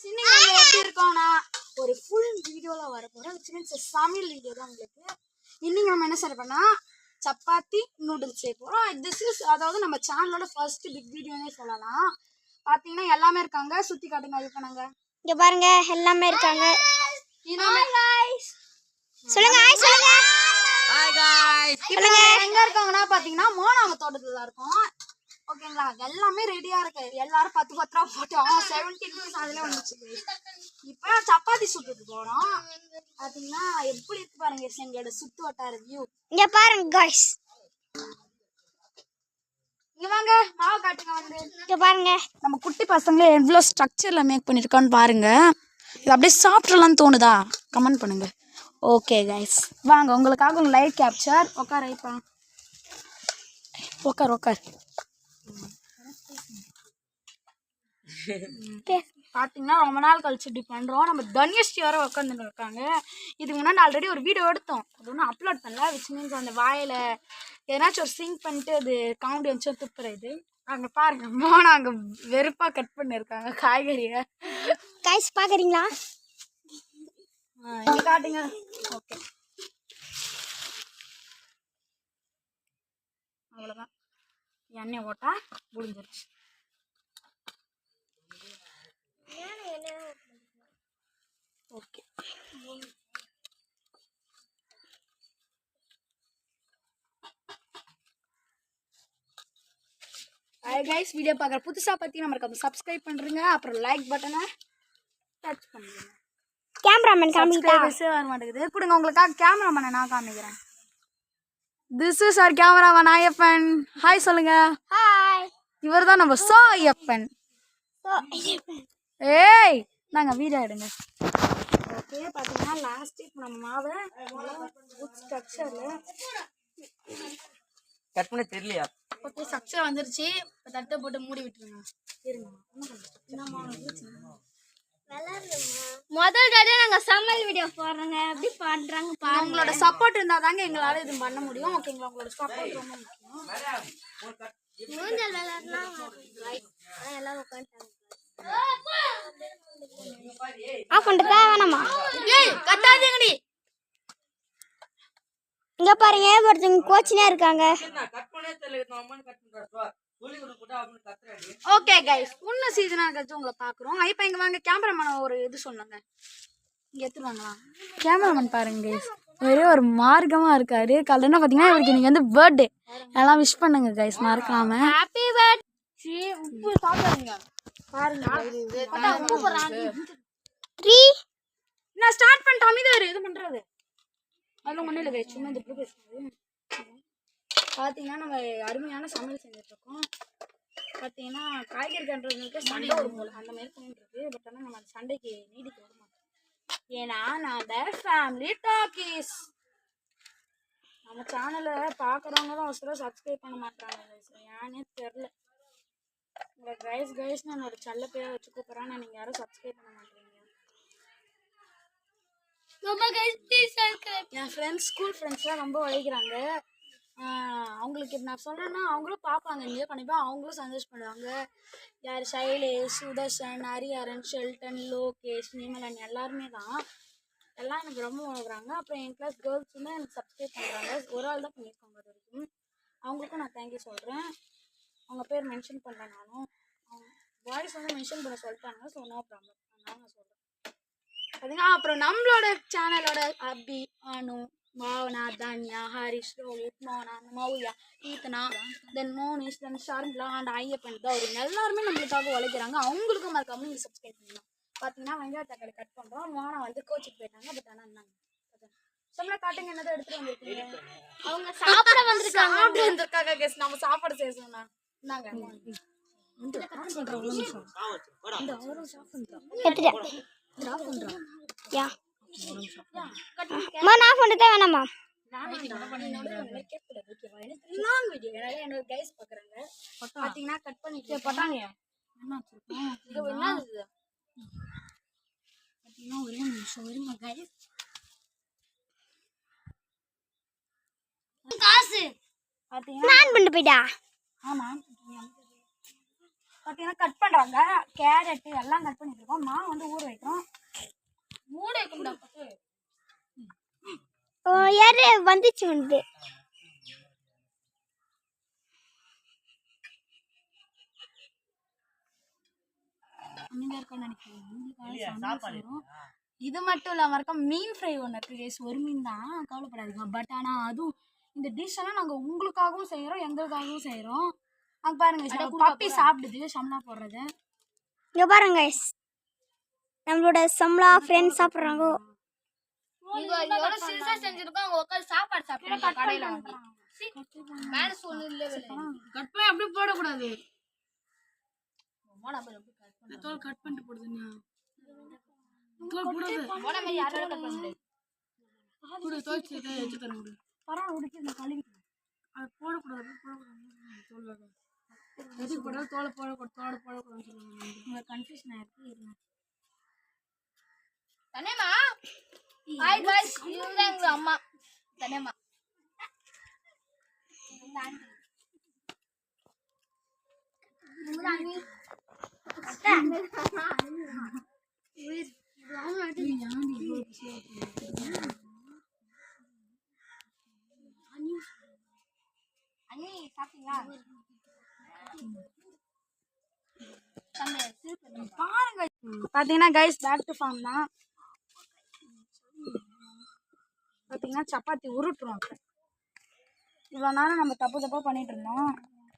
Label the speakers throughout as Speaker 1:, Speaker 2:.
Speaker 1: சின்ன எப்படி இருக்கோம்னா ஒரு ஃபுல் வீடியோல வர போறோம். சமையல் வீடியோ தான் உங்களுக்கு. இன்னைக்கு நம்ம என்ன செய்ய போறோம்னா சப்பாத்தி நூடுல்ஸ் செய்ய போறோம். அதாவது நம்ம சேனலோட ஃபர்ஸ்ட் பிக் வீடியோனே சொல்லலாம். பாத்தீங்கன்னா எல்லாமே இருக்காங்க. சுத்தி காட்டுங்க. இது பண்ணாங்க.
Speaker 2: இங்க பாருங்க எல்லாமே இருக்காங்க. சொல்லுங்க ஹாய் சொல்லுங்க.
Speaker 3: Hi guys.
Speaker 1: சொல்லுங்க எங்க இருக்காங்கன்னா பாத்தீங்கன்னா மோனாங்க தோட்டத்துல தான் இருக்கோம். ஓகேங்களா? எல்லாமே ரெடியா இருக்கு. எல்லாரும் 10 ரூபா போட்டோம். 70 rupees அதுல வந்துச்சு. இப்போ சப்பாத்தி சுட்டுட்டு போறோம். பாத்தீங்கன்னா எப்படி இருக்கு பாருங்க எங்களோட சுத்து வட்டார வியூ.
Speaker 2: இங்க பாருங்க गाइस.
Speaker 1: இங்க வாங்க மாவு காட்டுங்க வந்து.
Speaker 2: இங்க பாருங்க
Speaker 1: நம்ம குட்டி பசங்க எவ்வளவு ஸ்ட்ரக்சர்ல மேக் பண்ணிருக்கான்னு பாருங்க. இது அப்படியே சாப்பிடலாம்னு தோணுதா? கமெண்ட் பண்ணுங்க. ஓகே गाइस வாங்க உங்களுக்காக உங்க லைவ் கேப்சர். உட்கார் ஐப்பா. உட்கார். பார்த்தீங்கன்னா ரொம்ப நாள் கழிச்சு இப்படி பண்ணுறோம். நம்ம தனுஷ்டி வர உட்காந்துட்டு இருக்காங்க. இதுக்கு முன்னாடி ஆல்ரெடி ஒரு வீடியோ எடுத்தோம். அது ஒன்றும் அப்லோட் பண்ணல. விச் மீன்ஸ் அந்த வாயில் ஏதாச்சும் ஒரு சிங்க் பண்ணிட்டு அது காமெடி வச்சு துப்புறது. அங்கே பாருங்க மோனா அங்கே வெறுப்பாக கட் பண்ணியிருக்காங்க காய்கறியை.
Speaker 2: गाइस பாக்குறீங்களா?
Speaker 1: இங்கே காட்டுங்க. ஓகே அவ்வளோதான். எண்ணெய் ஓட்டா முடிஞ்சிருச்சு. ஓகே கைஸ் வீடியோ பார்க்குற புதுசாக பற்றி நம்மளுக்கு சப்ஸ்கிரைப் பண்ணுறீங்க. அப்புறம் லைக் பட்டனை டச் பண்ணுங்க.
Speaker 2: கேமராமேன் காமிட்டா
Speaker 1: வர மாட்டேங்குது. கொடுங்க உங்களுக்காக கேமராமேனை நான் காமிக்கிறேன். This is our cameraman Ayyappan. Hi சொல்லுங்க.
Speaker 2: ஹாய்.
Speaker 1: இவர் தான் நம்ம சோ ஐயப்பன். ஏய் நாங்க வீடியோ எடுங்க. ஓகே பார்த்தீங்கன்னா லாஸ்ட் இப்போ நம்ம மாவை குட் ஸ்ட்ரக்சரில்
Speaker 3: கட் பண்ண தெரியலையா?
Speaker 1: ஓகே ஸ்ட்ரக்சர் வந்துருச்சு. இப்போ தட்டை போட்டு மூடி விட்டுருங்க.
Speaker 2: முதல் தடவை நாங்க சமையல் வீடியோ போடுறோங்க. எப்படி பண்றாங்க பாருங்க.
Speaker 1: உங்களோட சப்போர்ட் இருந்தால் தாங்க எங்களால் இது பண்ண முடியும். ஓகேங்களா? உங்களோட சப்போர்ட் ரொம்ப முக்கியம்.
Speaker 2: மூஞ்சல் விளையாடுனா எல்லாரும் உட்காந்துட்டாங்க. ஆஃப் பண்ணிட்டா வேணாமா?
Speaker 1: ஏய் கட்டாதீங்கடி.
Speaker 2: இங்க பாருங்க ஒருத்தங்க கோச்சினே இருக்காங்க.
Speaker 3: கட் பண்ணே தெரியல. அம்மா கட் பண்றா. சொல்லி கொடுத்தா அப்படி கத்துறாடி.
Speaker 1: ஓகே गाइस உன்ன சீசனா கழிச்சு உங்களை பார்க்குறோம். இப்போ இங்கே வாங்க கேமராமேன் ஒரு இது சொன்னாங்க. இங்கே எடுத்துருவாங்களா கேமராமேன் பாருங்க गाइस. ஒரே ஒரு மார்க்கமாக இருக்காரு. காலையில் பார்த்தீங்கன்னா இவருக்கு இன்னைக்கு வந்து பர்த்டே. எல்லாம் விஷ் பண்ணுங்க गाइस மறக்காம.
Speaker 2: Happy birthday.
Speaker 1: உப்பு சாப்பிடுங்க பாருங்க.
Speaker 2: உப்பு போறாங்க. 3
Speaker 1: நான் ஸ்டார்ட் பண்ணிட்டு அமைதியா இது பண்றது. அதெல்லாம் ஒன்றும் இல்லை சும்மா இந்த இப்படி பேசுறது. பார்த்தீங்கன்னா நம்ம அருமையான சமையல் செஞ்சுட்டு இருக்கோம். பார்த்தீங்கன்னா காய்கறி கண்டுறதுக்கு சண்டை ஒரு போல் அந்த மாதிரி பண்ணிட்டுருக்கு. பட் ஆனால் நம்ம அந்த சண்டைக்கு நீடிக்க விட மாட்டோம். ஏன்னா நான் ஃபேமிலி டாக்கீஸ் நம்ம சேனலை பார்க்குறவங்க தான் ஒரு சில சப்ஸ்கிரைப் பண்ண மாட்டாங்க. ஏன்னே தெரில. உங்களை கைஸ்னு என்னோட செல்ல பேரை வச்சு கூப்பிட்றேன். நான் நீங்கள் யாரும் சப்ஸ்கிரைப் பண்ண மாட்டேறீங்க. என் ஃப்ரெண்ட்ஸ் ஸ்கூல் ஃப்ரெண்ட்ஸ்லாம் ரொம்ப உழைக்கிறாங்க. அவங்களுக்கு நான் சொல்கிறேன்னா அவங்களும் பார்ப்பாங்க. இங்கே கண்டிப்பாக அவங்களும் சந்தோஷப்படுவாங்க. யார் சைலேஷ், சுதர்ஷன், ஹரிஹரன், ஷெல்டன், லோகேஷ், நிமலன் எல்லாருமே தான். எல்லாம் எனக்கு ரொம்ப உழைக்கிறாங்க. அப்புறம் என் கிளாஸ் கேர்ள்ஸுமே எனக்கு சப்ஸ்கிரைப் பண்ணுறாங்க. ஒரு ஆள் தான் பண்ணியிருக்காங்க அது வரைக்கும். அவங்களுக்கும் நான் தேங்க்யூ சொல்கிறேன். அவங்க பேர் மென்ஷன் பண்ணுறேன். நானும் வாய்ஸ் வந்து மென்ஷன் பண்ண சொல்லிட்டாங்க. So no problem. அதனால நான் சொல்கிறேன். பார்த்தீங்கன்னா அப்புறம் நம்மளோட சேனலோட அபி, அனு, பாவனா, தன்யா, ஹரிஷ், ரோஹித், மோனா, மௌயா, ஈத்தனா, then Monish, then Sharmila and Ayyappan தான் ஒரு எல்லாருமே நம்மளுக்காக உழைக்கிறாங்க. அவங்களுக்கும் மறக்காம நீங்கள் சப்ஸ்கிரைப் பண்ணலாம். பார்த்தீங்கன்னா வெங்காய தக்காளி கட் பண்ணுறோம். மோனா வந்து கோச்சிக்கு போயிட்டாங்க. பட் ஆனால் என்னங்க சொல்ல காட்டுங்க என்னதான் எடுத்துகிட்டு வந்துருக்கீங்க.
Speaker 2: அவங்க சாப்பிட வந்திருக்காங்க.
Speaker 1: கெஸ் நம்ம சாப்பாடு செய்ய சொன்னா என்னங்க
Speaker 2: வேணாமா?
Speaker 1: பாத்தீங்கன்னா கட் பண்ணிட்டு போட்டாங்க. ஒரே நிமிஷம் இருங்க गाइस.
Speaker 2: காசு பாத்தீங்கன்னா நான் பண்ண போய்டா.
Speaker 1: ஆமா பார்த்தீங்கன்னா கட் பண்ணுறாங்க. கேரட்டு எல்லாம் கட் பண்ணிட்டு இருக்கோம். மாவு வந்து ஊற வைக்கிறோம். ஊற வைக்கணும்டா.
Speaker 2: யாரு வந்துச்சு வந்து
Speaker 1: இது மட்டும் இல்லாம இருக்க மீன் ஃப்ரை ஒன்று இருக்கு கேஸ். ஒரு மீன் தான், கவலைப்படாதீங்க. பட் ஆனால் அதுவும் இந்த டிஷ் எல்லாம் நாங்கள் உங்களுக்காகவும் செய்கிறோம், எங்களுக்காகவும் செய்கிறோம். அங்கே பாருங்க பப்பி சாப்பிடுது சம்லா போடுறது.
Speaker 2: இங்க பாருங்க guys, நம்மளோட சம்லா ஃப்ரெண்ட்ஸ் சாப்பிட்றாங்க.
Speaker 1: செஞ்சிருக்கோம். அவங்க உட்காந்து சாப்பாடு சாப்பிடுறாங்க கடையில் வாங்கி. மேலே சொல்லு இல்லை கட் பண்ணி அப்படி போடக்கூடாது. தோல் கட் பண்ணிட்டு போடுதுண்ணா. தோல் போடாது. போன மாதிரி யாரோட கட் பண்ண முடியாது. போடு தோல் சேட்டை எச்சு தர முடியும். பரவாயில்ல உடைக்கு நான் கழுவிக்கிறேன். அது போடக்கூடாது. தோல் வேக எதுக்கு போடாது. தோலை போடக்கூடாதுன்னு சொல்லுவாங்க. உங்களுக்கு கன்ஃபியூஷன் ஆயிருக்கு. தனேமா ஹாய் गाइस, இவங்க எங்க அம்மா தனேமா. பாத்தீங்கன்னா கைஸ் பேக் டு ஃபார்ம் தான். பார்த்தீங்கன்னா சப்பாத்தி உருட்டுறோம். இவ்வளோ நேரம் நம்ம தப்பாக பண்ணிட்டு இருந்தோம்.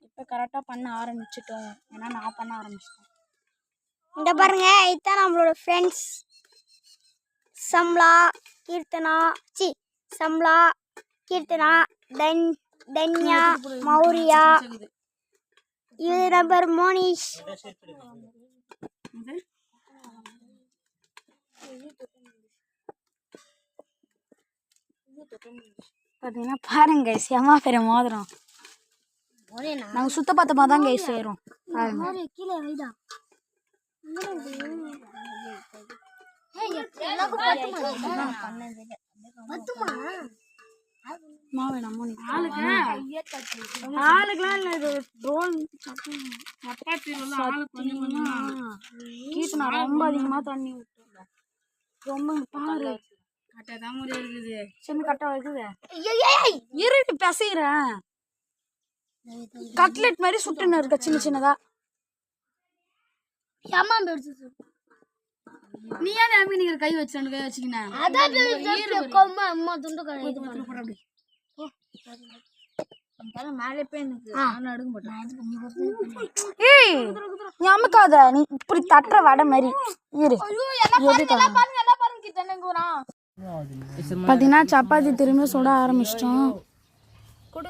Speaker 1: இப்போ கரெக்டாக பண்ண ஆரம்பிச்சிட்டோம். ஏன்னா நான் பண்ண ஆரம்பிச்சிட்டேன்.
Speaker 2: இங்க பாருங்க, இதுதான் நம்மளோட ஃப்ரெண்ட்ஸ் சம்லா, கீர்த்தனா, சம்லா, கீர்த்தனா, தன்யா, மௌரியா, இது நம்பர் மோனிஷ்.
Speaker 1: பார்த்தீங்கன்னா பாருங்க செம்ம பெரிய மோதிரம். நாங்கள் சுத்த பத்தமாக தான் கைஸ் செய்கிறோம்.
Speaker 2: கீழே வைடா. ஆளுக்கெல்லாம் இல்லை, இது ரோல் கீர்த்தனா ரொம்ப அதிகமாக தண்ணி விட்டு ரொம்ப பாரு கட்டாதான் முறையா இருக்குது. சின்ன கட்டா இருக்குது. இருட்டு பிசைகிறேன். கட்லெட் மாதிரி சுட்டுன்னு இருக்க சின்ன சின்னதா. நீ ஏன் நீங்க கை வச்சு கை வச்சுக்கினேன். அமுக்காத, நீ இப்படி தட்டுற வடை மாதிரி இரு. பார்த்தீங்கன்னா சப்பாத்தி திரும்பி சுட ஆரம்பிச்சிட்டோம்.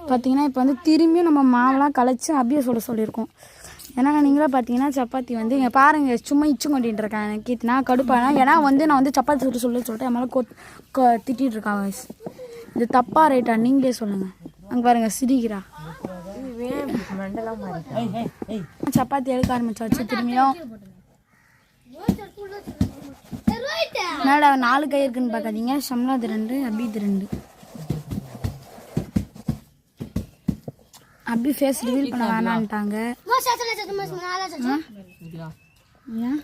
Speaker 2: பார்த்தீங்கன்னா இப்போ வந்து திரும்பியும் நம்ம மாவெல்லாம் கலைச்சி அப்படியே சுட சொல்லியிருக்கோம். ஏன்னா நீங்களே பார்த்தீங்கன்னா சப்பாத்தி வந்து இங்கே பாருங்கள் சும்மா இச்சு கொண்டிட்டு இருக்காங்க. கீர்த்தனா கடுப்பானா ஏன்னா வந்து நான் வந்து சப்பாத்தி சுட்டு சொல்லிட்டு என் மேலே திட்டிகிட்டு இருக்காங்க. இது தப்பா ரைட்டா நீங்களே சொல்லுங்கள். அங்கே பாருங்கள் சிரிக்கிறா. சப்பாத்தி எடுக்க ஆரம்பிச்சாச்சு திரும்பியும். என்னடா 4 கை இருக்குன்னு பார்க்காதீங்க. சம்லா இது 2, அபி இது 2. அபி ஃபேஸ் ரிவீல் பண்ண வேணான்ட்டாங்க. ஏன்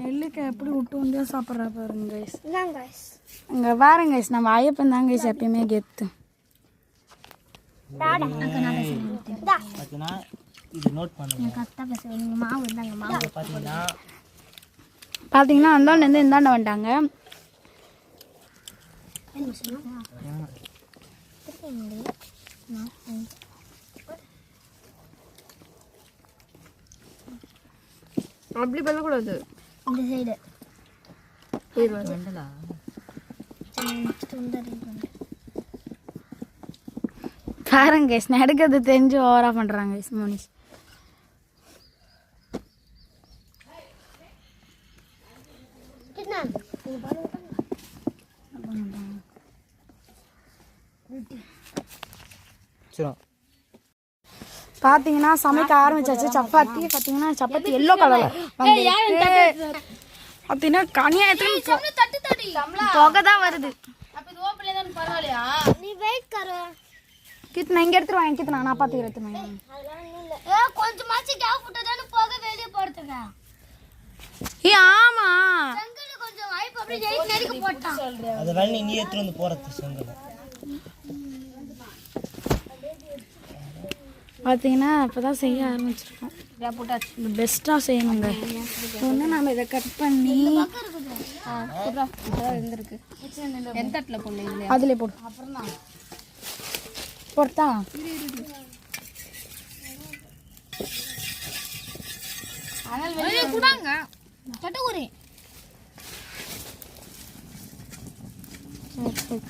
Speaker 2: நெல்லிக்காய் எப்படி விட்டு வந்து சாப்பிட்றா பாருங்க கைஸ். இங்கே பாருங்க கைஸ், நம்ம ஐயப்பன் தான் கைஸ் எப்பயுமே கெத்து. பார்த்தீங்கன்னா அந்தாண்ட இந்தாண்ட வந்துட்டாங்க. அப்படி பண்ணக்கூடாது. இந்த சைடு பாருங்க கைஸ், நடுக்கிறது தெரிஞ்சு ஓவரா பண்றாங்க கைஸ். மோனிஷ் பாத்தீங்கன்னா சமைக்க ஆரம்பிச்சாச்சு. சப்பாத்தி பாத்தீங்கன்னா சப்பாத்தி எல்லோ கலர்ல பார்த்தீங்கன்னா கனியாயத்துக்கு புகை தான் வருது.
Speaker 1: அப்ப இது ஓப்பன்ல தான் பரவாயில்லையா?
Speaker 4: நீ வெயிட் கரோ.
Speaker 2: கீர்த்தனா இங்கே எடுத்துட்டு வாங்க கீர்த்தனா, நான் பார்த்துக்கிறேன் எடுத்துட்டு வாங்க.
Speaker 4: அதெல்லாம் இல்ல. கொஞ்சமாச்சு கேப் விட்டதானே போக வெளிய போறதுக்கு.
Speaker 2: ஆமா
Speaker 4: செங்கல கொஞ்சம் வாய்ப்பு அப்படியே ஜெயிச்சு நெருக்கி போட்டான்.
Speaker 3: அத வள்ளி நீ எடுத்து வந்து போறது செங்கல்.
Speaker 2: பார்த்தீங்கன்னா இப்போதான் செய்ய ஆரம்பிச்சிருக்கோம். பெஸ்ட்டாக செய்யணுங்க. ஒன்று நம்ம இதை கட் பண்ணி
Speaker 1: இருந்திருக்கு. எந்த தட்டுல போடல?
Speaker 2: அதிலே போடு. போட்டா
Speaker 1: கூடாங்க தட்டுக்குறி.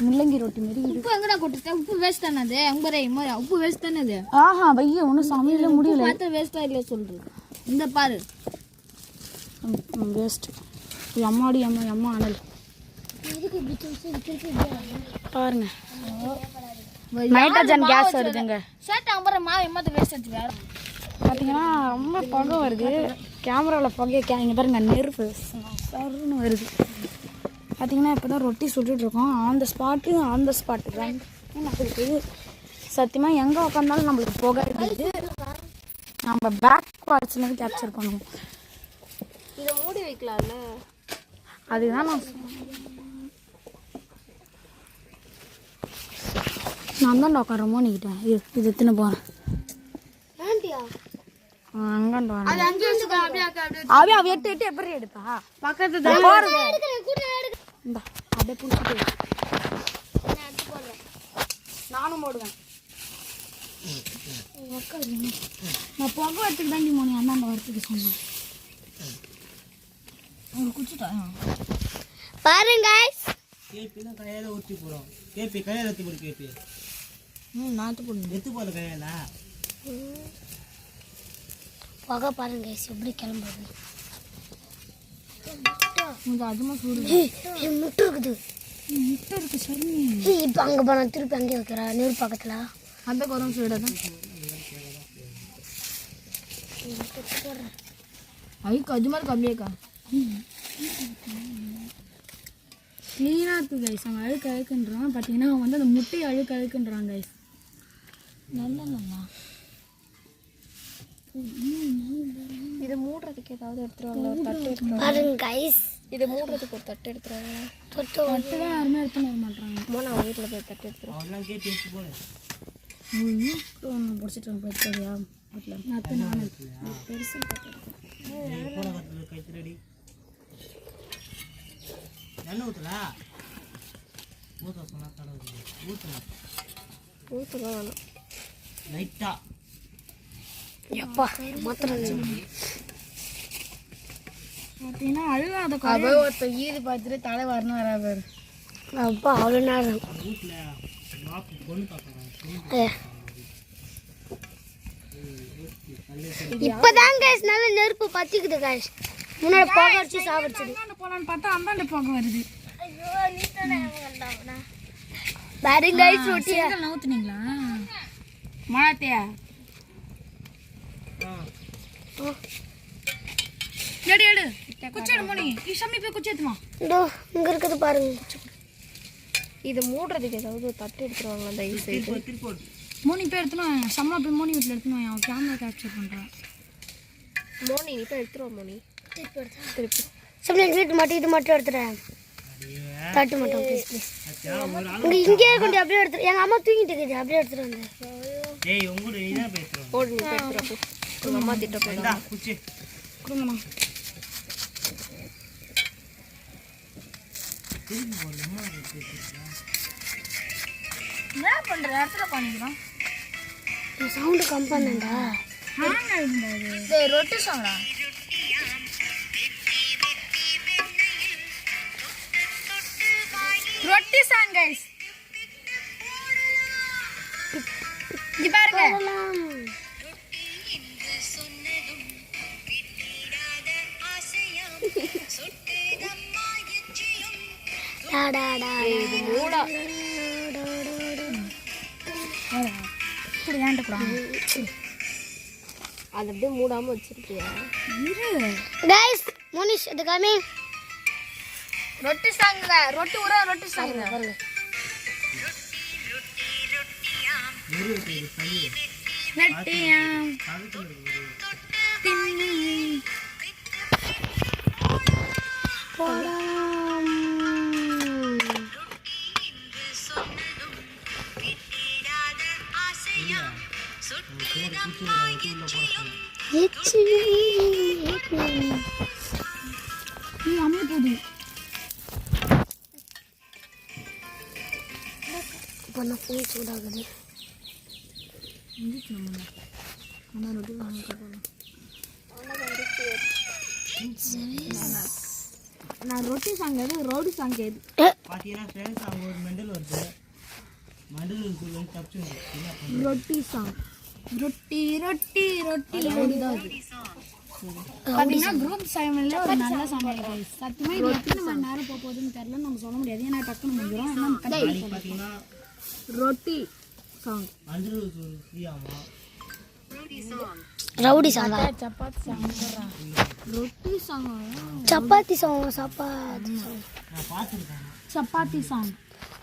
Speaker 2: முள்ளங்கி ரொட்டி மாரி
Speaker 1: உப்பு எங்கடா கொட்டுட்டேன்? உப்பு வேஸ்ட் தானே அது? அங்கே உப்பு வேஸ்ட் தானே அது?
Speaker 2: ஆஹா வைய ஒன்றும் சமையல முடியல.
Speaker 1: பார்த்து வேஸ்டா இல்லை சொல்றது. இந்த பாரு
Speaker 2: வேஸ்ட். அம்மாடி அம்மா அம்மா அனல் பாருங்க. நைட்ரஜன் கேஸ் வருதுங்க.
Speaker 1: சேட்டை அம்பற மாவு எம்மாத்த வேஸ்ட் ஆச்சு வேற.
Speaker 2: பார்த்தீங்கன்னா ரொம்ப புகை வருது. கேமராவில் புகையை இங்கே பாருங்க நெருப்பு சருன்னு வருது. பார்த்தீங்கன்னா இப்போ தான் ரொட்டி சுட்டுட்ருக்கோம். ஆன் த ஸ்பாட்டு நடக்குது. சத்தியமாக எங்கே உட்காந்தாலும் நம்மளுக்கு புகை இருக்குது. நம்ம பேக் பார்ட்ஸ்லேருந்து கேப்சர் பண்ணுவோம்.
Speaker 1: இதை மூடி வைக்கலாம்ல?
Speaker 2: அதுதான் நான் தான் உட்காரமோ நிக்கிட்டேன். இது எத்தனை போகிறேன் அங்காண்டு வரேன். அப்படியே அவ எட்டு எப்படி எடுப்பா பக்கத்து தான் இந்தா அப்படியே பிடிச்சிட்டு நானும் போடுவேன். நான் புகை வரத்துக்கு தாண்டி மோனி அண்ணாண்ட வரத்துக்கு சொன்னேன்.
Speaker 4: பாருங்க
Speaker 3: கேபினா கையால ஊத்தி போறோம். கேபி கையால ஊத்தி போடு. கேபி
Speaker 1: நாத்து போடு.
Speaker 3: எடுத்து போற கையால
Speaker 4: புகை பாருங்க எப்படி கிளம்புறது.
Speaker 1: கொஞ்சம் அதிகமாக சூடு.
Speaker 4: முட்டை இருக்குது.
Speaker 1: முட்டை இருக்கு சரி.
Speaker 4: இப்போ அங்கே போனா திருப்பி அங்கே வைக்கிறா நெருப்பு பக்கத்தில்.
Speaker 1: அந்த குரம் சூடாக தான் ஐக்கு அது மாதிரி கம்மியாக்கா.
Speaker 2: க்ளீனாக இருக்குது கைஸ். அவன் அழுக்குன்றான். பார்த்தீங்கன்னா அவன் வந்து அந்த முட்டையை அழுக்குன்றான் கைஸ். நல்லா
Speaker 1: இதை மூடுறதுக்கு ஏதாவது எடுத்துருவாங்க. ஒரு தட்டு எடுத்துருவாங்க.
Speaker 4: பாருங்க கைஸ்
Speaker 1: இதை மூடுறதுக்கு ஒரு தட்டு எடுத்துருவாங்க.
Speaker 4: தொட்டு
Speaker 2: தட்டு தான் யாருமே எடுத்துன்னு வர மாட்டாங்க.
Speaker 1: அம்மா நான் வீட்டில் போய் தட்டு எடுத்துருவேன்.
Speaker 3: அவெல்லாம் கேபி எடுத்து போடு.
Speaker 2: ஒன்று பிடிச்சிட்டு போயிடுறியா வீட்டில் நான்
Speaker 1: பெருசு தட்டு
Speaker 3: போன கத்துல கை ரெடி. என்ன ஊத்துறா? ஊத்த சொன்னா கடவுளே. ஊத்துறேன்.
Speaker 1: ஊற்றுதான் வேணும்.
Speaker 3: லைட்டா
Speaker 4: எப்பா மாத்திரம்
Speaker 2: பார்த்தீங்கன்னா அழுகாத
Speaker 1: அவ ஒருத்தர் ஈது பார்த்துட்டு தலை வரணும் வராது.
Speaker 4: அப்பா அவ்வளோ நேரம்
Speaker 3: வீட்டுல வாக்கு பொண்ணு பார்க்கறான்.
Speaker 4: இப்போதான் கைஸ் நல்ல நெருப்பு பத்திக்குது கைஸ். முன்னாடி புகை அடிச்சு சாப்பிடுச்சு.
Speaker 2: அந்தாண்ட போகலான்னு பார்த்தா அந்தாண்ட புகை வருது.
Speaker 4: பாருங்க கைஸ் ரொட்டியா
Speaker 2: நவுத்துனீங்களா மழத்தையா? எடு எடு குச்சி எடு மோனி. ஷம்மி போய் குச்சி எடுத்துமா.
Speaker 4: இதோ இங்க இருக்குது பாருங்க.
Speaker 1: இதை மூடுறதுக்கு ஏதாவது ஒரு தட்டு எடுத்துருவாங்களா தயவு செய்து?
Speaker 3: திருப்போடு.
Speaker 2: மோனி போய் எடுத்துனோம். சம்மா போய் மோனி வீட்டில் எடுத்துனோம். அவன் கேமரா கேப்சர் பண்ணுறான்.
Speaker 1: மோனி நீ போய் எடுத்துருவோம். மோனி திருப்பி
Speaker 4: சரி வீட்டு மட்டும் இது மட்டும் எடுத்துறேன். தட்டு மட்டும் ப்ளீஸ் ப்ளீஸ். இங்கே கொண்டு அப்படியே எடுத்து எங்கள் அம்மா தூங்கிட்டு இருக்குது. அப்படியே எடுத்துட்டு வந்தேன்.
Speaker 3: ஏய் உங்களோட இதான் பேசுறோம்.
Speaker 1: போடு நீ போய் எடுத்துருப்போ. உங்கள் அம்மா திட்ட போயிடா.
Speaker 3: இந்தா குச்சி.
Speaker 2: கொடுங்கண்ணா. என்ன பண்ணுற இடத்துல பண்ணிக்கிறோம்.
Speaker 4: சவுண்டு கம் பண்ணேன்டா.
Speaker 1: ரொட்டி சாங்கடா.
Speaker 2: ரொட்டி சாங் கைஸ். இங்க பாருங்க.
Speaker 1: இது மூடா.
Speaker 2: இப்படி ஏன்ட்ட கூட
Speaker 1: அது அப்படியே மூடாமல் வச்சிருக்கியா?
Speaker 4: கைஸ் மோனிஷ் அது கம்மி.
Speaker 1: ரொட்டி சாங்குங்க ரொட்டி விட ரொட்டி சாங்குங்க
Speaker 4: பாருங்க
Speaker 2: நட்டியாம் தின்னி
Speaker 4: போடாம்
Speaker 2: நீ அம்மா போடு
Speaker 4: இப்போ நான் ஃபுல் சூடாகுது
Speaker 2: நான் ரொட்டி சாங் எது ரோடு சாங் எது
Speaker 3: பாத்தீங்கன்னா ஃப்ரெண்ட்ஸ் அவங்க ஒரு மெண்டல் வருது மெண்டல் வந்து தப்பிச்சு வந்து
Speaker 2: ரொட்டி சாங் ரொட்டி ரொட்டி ரொட்டி ரோடு தான் அது பார்த்தீங்கன்னா குரூப் சைமன்ல ஒரு நல்ல சாங் இருக்கு சத்தியமா இது எத்தனை மணி நேரம் போக போகுதுன்னு தெரியல நம்ம சொல்ல முடியாது ஏன்னா டக்குன்னு முடிஞ்சிடும் ஆனால்
Speaker 3: பாத்தீங்கன்னா
Speaker 2: ரொட்டி சாங்
Speaker 3: மண்டல் ஃப்ரீயாமா
Speaker 4: ரவுடி சாங்கா
Speaker 2: சப்பாத்தி சாங் ரொட்டி song
Speaker 4: chapati song chapati song
Speaker 3: நான் பார்த்துருக்கேன்
Speaker 2: சப்பாத்தி சாங்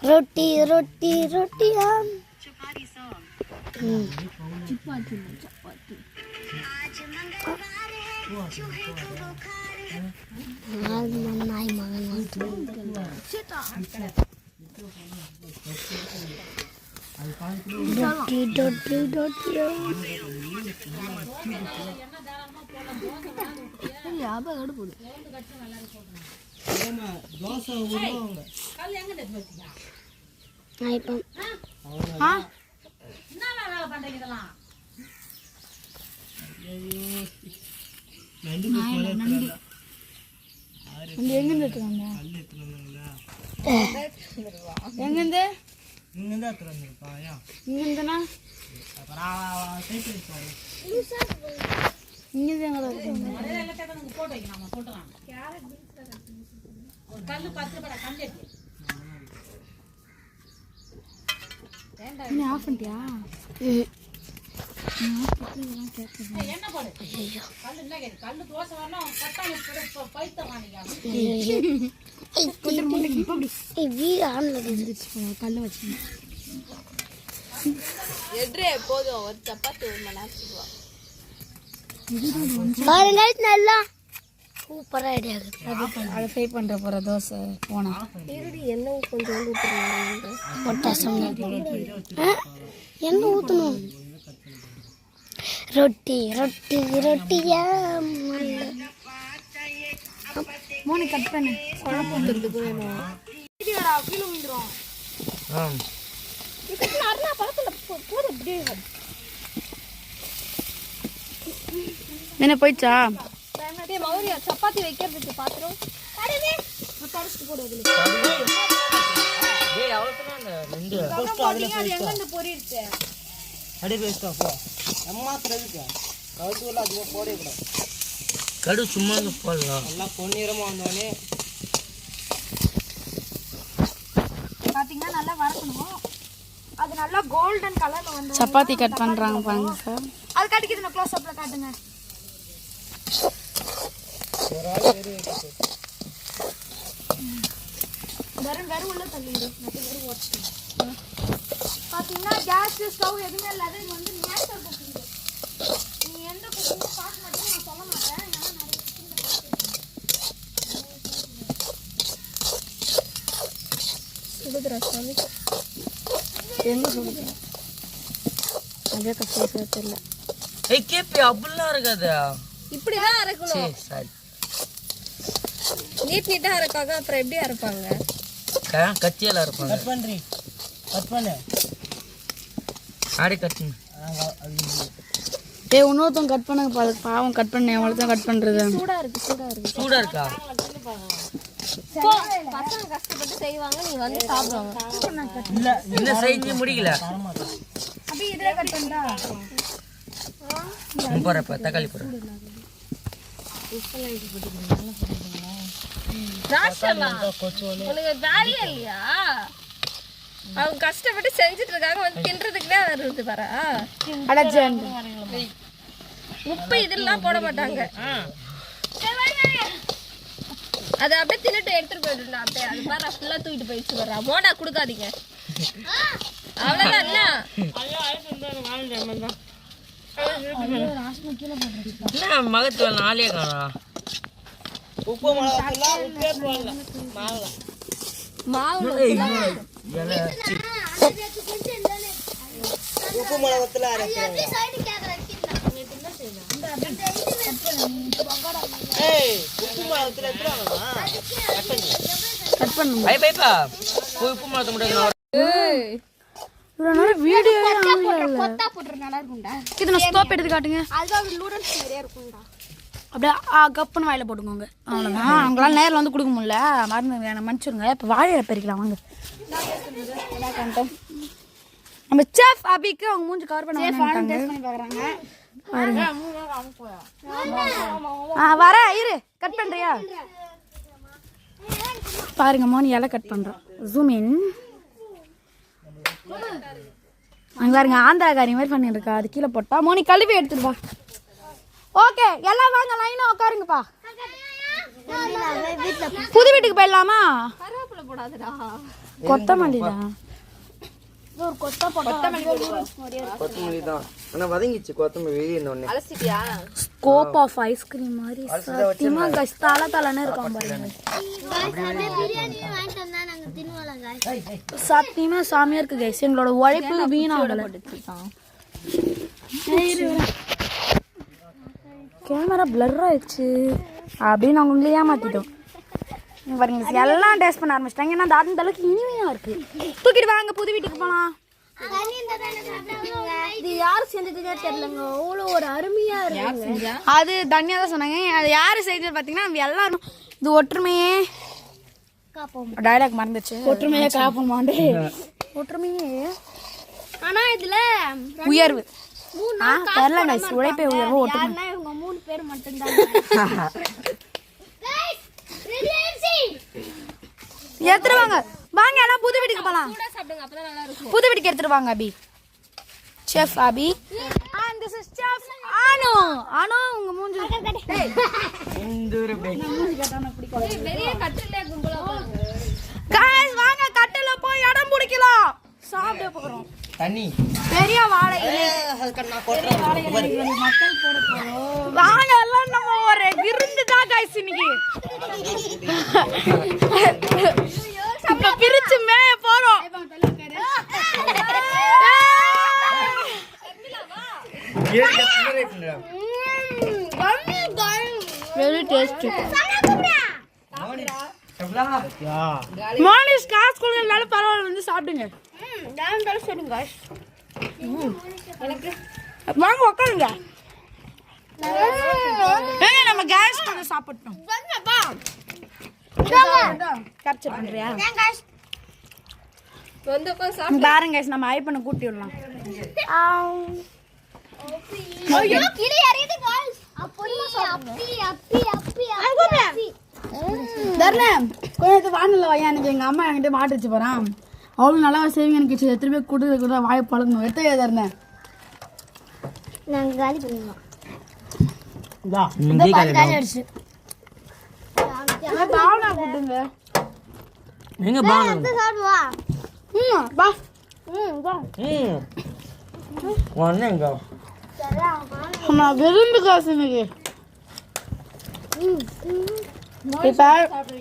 Speaker 4: ரொட்டி ரொட்டி ரொட்டியாம்
Speaker 2: சப்பாத்தி இல்லை சப்பாத்தி
Speaker 4: நாய் மகன் ரொட்டி ரொட்டி ரொட்டியாம்
Speaker 2: ஞாபகம் போடு
Speaker 3: தோசை விடுவாங்க
Speaker 4: நான் இப்போ
Speaker 2: ஆ
Speaker 3: நண்டு
Speaker 2: நண்டு எங்கேருந்து எடுத்துருவாங்க
Speaker 3: கல் எடுத்துட்டு வந்தாங்களா
Speaker 2: எங்கேருந்து
Speaker 3: இங்கே தான் எடுத்துட்டு வந்திருப்பா ஏன்
Speaker 2: இங்கேருந்துண்ணா
Speaker 3: அப்புறம் சைக்கிள் எடுத்து
Speaker 2: இங்கேருந்து எங்கே என்ன ஆஃப் பண்ணிட்டியா
Speaker 4: வீடு ஆன்ல
Speaker 2: கல்ல வச்சு
Speaker 1: போதும் ஒரு சப்பாத்தி ஒரு மணி நேரத்துக்கு
Speaker 4: பாருங்க நல்லா சூப்பரா ஐடியா இருக்கு
Speaker 2: அதை ஃப்ரை பண்ணுற போகிற தோசை போனா
Speaker 4: என்ன கொஞ்சம் பொட்டாசம் என்ன ஊற்றணும் ரொட்டி ரொட்டி ரொட்டியா
Speaker 2: மூணு கட் பண்ணு குழம்பு வந்துருக்கு வேணும் கீழே விழுந்துரும் என்ன போயிடுச்சா
Speaker 1: சப்பாத்தி வைக்கிறதுக்கு பாத்திரம்
Speaker 3: டேய் அவளுக்கு அந்த ரெண்டு
Speaker 1: எங்க பொரிடுச்சு
Speaker 3: அடி பேஸ்டா போ எம்மாத்துறதுக்கு கவுத்துக்குள்ள அதிகமாக போடவே கூடாது கடு சும்மா போடலாம் நல்லா பொன்னிறமாக வந்தோடனே
Speaker 1: பாத்தீங்கன்னா நல்லா வறுக்கணும் அது நல்லா கோல்டன் கலர்ல வந்து
Speaker 2: சப்பாத்தி கட் பண்ணுறாங்க பாருங்க சார்
Speaker 1: அது கட்டிக்கிது நான் க்ளோஸ் அப்ல காட்டுங்க வெறும் உள்ள தள்ளிடு வெறும் ஓட்டு பாத்தீங்கன்னா கேஸ் ஸ்டவ் எதுவுமே இல்லாத இது வந்து நேச்சுரல் குக்கிங் நீ எந்த குக்கிங் பார்க்க மாட்டேன்னு நான் சொல்ல மாட்டேன் ஏன்னா நிறைய குக்கிங்
Speaker 2: எங்கே சொல்லுது அதே கஷ்டம் தெரியல
Speaker 3: ஏய் கேப்பி அப்படிலாம் இருக்காது
Speaker 1: இப்படிதான் அரைக்கணும்
Speaker 3: சரி
Speaker 1: நீட்டா அரைக்காக அப்புறம் எப்படி அரைப்பாங்க
Speaker 3: கத்தியால இருப்பாங்க கட் பண்றீ கட் பண்ணு ஆடி கட்
Speaker 2: ஏய் இன்னொருத்தவங்க கட் பண்ணுங்க பாவம் கட் பண்ணேன் எவ்வளோதான் கட் பண்ணுறது
Speaker 3: சூடா இருக்கா
Speaker 1: பசங்க கஷ்டப்பட்டு செய்வாங்க நீங்க வந்து சாப்பிடுவாங்க
Speaker 3: இல்ல இன்னும் செஞ்சு முடியல
Speaker 1: அப்படியே இதுல கட் பண்ணா
Speaker 3: போறப்ப தக்காளி போற
Speaker 1: உனக்கு வேலையே இல்லையா அவங்க கஷ்டப்பட்டு செஞ்சுட்டு இருக்காங்க வந்து தின்றதுக்குனே வருது பாரா உப்பு இதெல்லாம் போட மாட்டாங்க
Speaker 5: அதை அப்படியே தின்னுட்டு எடுத்துட்டு போயிடுறா அப்படியே அது பாரு ஃபுல்லா தூக்கிட்டு போயிடுச்சு வர்றா போண்டா கொடுக்காதீங்க அவ்வளோதான் என்ன
Speaker 3: மகத்துல நாளே காணும் உப்பு மிளகாத்தூள் உப்பே போடல
Speaker 5: மாவு
Speaker 3: உப்பு மிளகாத்தூள் அரைக்கிறாங்க ஏய் உப்பு மிளகாத்தூள் எடுத்துறாங்களா
Speaker 2: கட் பண்ணு
Speaker 3: பை பைப்பா உப்பு மிளகாத்தூள் மட்டும்
Speaker 2: இவ்வளோ நேரம் வீடியோ
Speaker 4: கொத்தா போட்டுற நல்லா இருக்கும்டா.
Speaker 2: இது நான் ஸ்டோப் எடுத்து காட்டுங்க.
Speaker 4: அதுதான் நூடுல்ஸ் நிறைய இருக்கும்டா.
Speaker 2: அப்படியே கப்புன்னு வாயில் போட்டுக்கோங்க. அவ்வளோதான். அவங்களால நேரில் வந்து கொடுக்க முடியல, மருந்து வேணும் மன்னிச்சுருங்க. இப்போ வாழையில பறிக்கலாம் வாங்க. நம்ம செஃப் அபிக்கு அவங்க மூஞ்சி கவர் பண்ண
Speaker 4: பார்க்குறாங்க.
Speaker 2: வர இரு கட் பண்ணுறியா பாருங்க மோனி இலை கட் பண்ணுறோம். Zoom in. அங்கே பாருங்க ஆந்திராக்காரி மாதிரி பண்ணிட்டு இருக்கா. அது கீழே போட்டா மோனி கழுவி எடுத்துட்டு வா. ஓகே எல்லாம் வாங்க லைனா உட்காருங்கப்பா. புது வீட்டுக்கு போயிடலாமா?
Speaker 5: கருவேப்பிலை போடாதடா
Speaker 2: கொத்தமல்லி தான்.
Speaker 3: கொத்தமல்லி தான் ஆனா வதங்கிச்சு கொத்தமல்லி வெளியே இருந்தோடனே
Speaker 5: அலசிட்டியா
Speaker 2: ஸ்கோப் ஆஃப் ஐஸ்கிரீம் மாதிரி சத்தியமா கஸ் தலை தலைன்னு இருக்கான் பாருங்க. சத்தியமா சாமியா இருக்கு கைஸ். எங்களோட உழைப்பு வீணாகல. கேமரா பிளர் ஆயிடுச்சு அப்படின்னு அவங்க உங்களே ஏமாத்திட்டோம். பாருங்க எல்லாம் டேஸ்ட் பண்ண ஆரம்பிச்சிட்டாங்க. ஏன்னா அந்த அளவுக்கு இனிமையா இருக்கு. தூக்கிட்டு வாங்க புது வீட்டுக்கு போலாம்.
Speaker 4: இது யார் செஞ்சதுன்னே தெரியலங்க. அவ்வளோ ஒரு அருமையா இருக்கு.
Speaker 2: அது தனியா தான் சொன்னாங்க. அது யாரு செய்தது பாத்தீங்கன்னா நம்ம எல்லாரும் இது ஒற்றுமையே டைலாக் மறந்துச்சு. ஒற்றுமையே காப்போமாண்டே. ஒற்றுமையே
Speaker 4: ஆனா இதுல
Speaker 2: உயர்வு தெரியல கைஸ். உழைப்பே உயர்வு ஒற்றுமை.
Speaker 4: இவங்க 3 பேர் மட்டும்தான்.
Speaker 2: எடுத்துட்டு வாங்க வாங்க எல்லாம் புது வீட்டுக்கு போலாம்.
Speaker 5: சாப்பிடுங்க அப்பதான் நல்லா இருக்கும்
Speaker 2: புது வீட்டுக்கு எடுத்துட்டு வாங்க Abhi. Chef Abhi and this is chef Anu. Anu உங்க மூஞ்சி
Speaker 5: பெரிய கட்டில கும்பலா
Speaker 2: गाइस வாங்க கட்டல போய் இடம் பிடிக்கலாம். சாப்பிட போறோம்.
Speaker 3: தண்ணி
Speaker 2: பெரிய வாழை இலை.
Speaker 3: நான் கொட்டுறேன்
Speaker 2: மக்கள் போட போறோம். வாங்க எல்லாம் நம்ம ஒரு விருந்து தான் गाइस இன்னைக்கு. இப்ப பிரிச்சு மேய போறோம். Very tasty. மார்னிங் காசு கொடுங்கனால பரவாயில்ல வந்து சாப்பிடுங்க. வாங்க உட்காருங்க. நம்ம கேஸ் கொஞ்சம் சாப்பிட்டோம். கேப்சர் பண்றியா?
Speaker 5: வந்து உட்காந்து சாப்பிடு
Speaker 2: பாருங்க guys, நம்ம ஐ பண்ண கூட்டி விடலாம்.
Speaker 4: ஐயோ கீழே ஏறியது गाइस. அப்படி
Speaker 2: தர்ல கொஞ்சம் வானல வாயா. எனக்கு எங்க அம்மா என்கிட்ட மாட்டு வச்சு போறான். அவ்வளவு நல்லா செய்வீங்க. எனக்கு திருப்பி கூட்டு வாயை பழகணும். எடுத்து தர்ல
Speaker 4: நாங்க காலி பண்ணுவோம்.
Speaker 2: காலி அடிச்சு பாவனா கூட்டுங்க.
Speaker 3: எங்க பானு
Speaker 4: சாப்பிடுவா.
Speaker 2: பா
Speaker 3: ஒன்னேங்க
Speaker 2: நம்ம விருந்து காசு இன்னைக்கு. இப்ப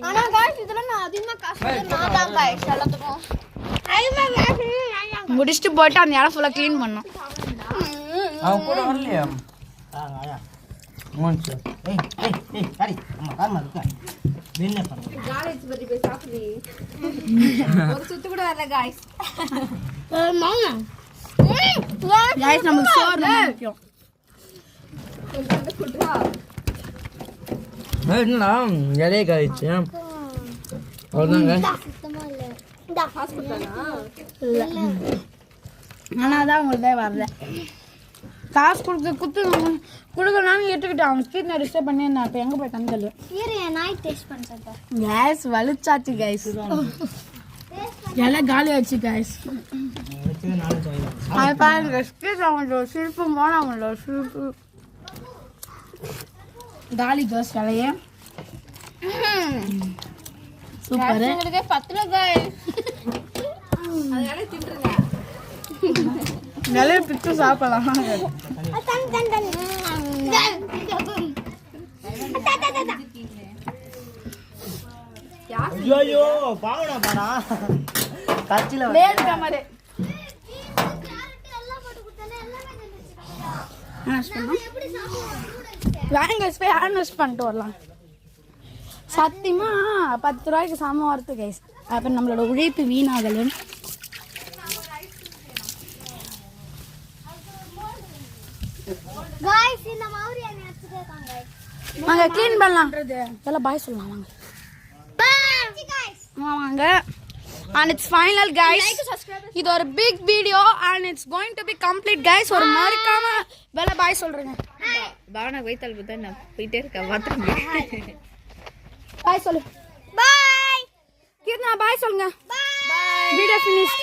Speaker 4: ஆனா गाइस இதெல்லாம் நான் அதிகமா காசு நான் தான் गाइस எல்லாத்துக்கும் அதிகமா காசு
Speaker 2: முடிச்சிட்டு போயிட்டு அந்த இடம் ஃபுல்லா க்ளீன் பண்ணோம்.
Speaker 3: அவன் கூட வரலையா? ஆயா மூஞ்சி ஏய் ஏய் ஏய் சரி அம்மா கார்மா இருக்க என்ன பண்ணு
Speaker 5: காலேஜ் பத்தி போய் சாப்பிடு ஒரு சுத்து கூட வரல गाइस
Speaker 4: மாமா
Speaker 2: गाइस நமக்கு சோறு தான் முக்கியம்.
Speaker 5: வந்து குட்ரா
Speaker 3: என்னடா இலையே காய்ச்சி அவ்வளோதாங்க.
Speaker 4: சுத்தமா இல்ல. இந்த
Speaker 5: ஹாஸ்பிட்டலா
Speaker 2: ஆனா தான் உங்களுக்கு வரல. காசு கொடுக்கலான்னு ஏற்றுக்கிட்டு அவன் ஸ்ட்ரீட் டிஸ்டர்ப் பண்ணி நான் இப்போ எங்கே போய் தந்தல்
Speaker 4: இரு நாய் டேஸ்ட் பண்றேன்.
Speaker 2: கேஸ் வலிச்சாச்சு கைஸ். எல்லாம் காலி ஆச்சு கைஸ். அது பாருங்க ஸ்ட்ரீட் அவங்களோட சிரிப்பு போனால் அவங்களோட சிரிப்பு காலி கேஸ் விலையே சூப்பர்.
Speaker 5: உங்களுக்கே 10 காய்
Speaker 2: நிறைய பிச்சு சாப்பிடலாம்.
Speaker 3: ஐயோ பாவனா பாடா கட்சியில
Speaker 2: வாங்க போய் ஹேண்ட் வாஷ் பண்ணிட்டு வரலாம். சத்தியமா 10 ரூபாய்க்கு சாம வரது கைஸ். அப்ப நம்மளோட உழைப்பு வீணாகல.
Speaker 4: गाइस இந்த மாதிரி என்ன எடுத்துட்டாங்க
Speaker 2: வாங்க க்ளீன் பண்ணலாம். எல்லாம் பாய் சொல்லலாம் வாங்க.
Speaker 4: பை गाइस
Speaker 2: வாங்க. And it's final guys. இது ஒரு big video and it's going to be complete guys. ஒரு மறக்காம வேலை பாய் சொல்றேங்க.
Speaker 5: பாவனா வைத்தால் பார்த்தா நான் போயிட்டே இருக்கேன் பாத்ரூம்.
Speaker 2: பாய் சொல்லு.
Speaker 4: பை
Speaker 2: கீர்த்தனா பாய் சொல்லுங்க. Video finish.